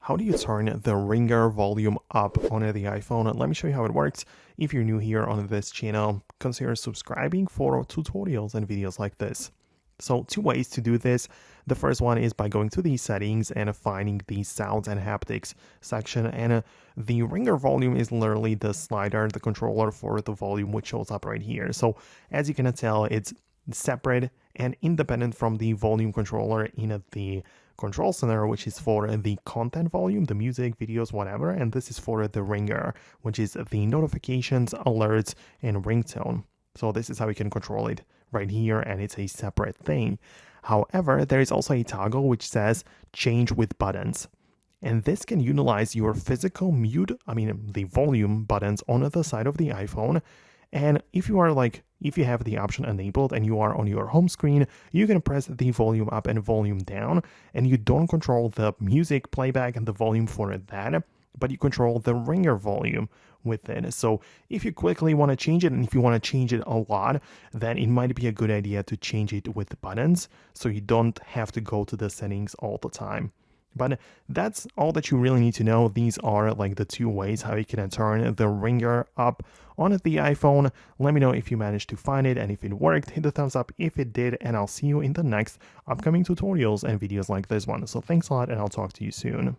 How do you turn the ringer volume up on the iPhone? Let me show you how it works. If you're new here on this channel, consider subscribing for tutorials and videos like this. So two ways to do this. The first one is by going to the settings and finding the sounds and haptics section, and the ringer volume is literally the slider, the controller for the volume, which shows up right here. So as you can tell, it's separate and independent from the volume controller in the control center, which is for the content volume, the music, videos, whatever, and this is for the ringer, which is the notifications, alerts, and ringtone. So this is how you can control it right here, and it's a separate thing. However, there is also a toggle which says change with buttons. And this can utilize your physical mute, the volume buttons on the side of the iPhone. And if you have the option enabled and you are on your home screen, you can press the volume up and volume down, and you don't control the music playback and the volume for that, but you control the ringer volume with it. So if you quickly want to change it, and if you want to change it a lot, then it might be a good idea to change it with buttons, so you don't have to go to the settings all the time. But that's all that you really need to know. These are like the two ways how you can turn the ringer up on the iPhone. Let me know if you managed to find it, and if it worked, hit the thumbs up if it did, and I'll see you in the next upcoming tutorials and videos like this one. So thanks a lot, and I'll talk to you soon.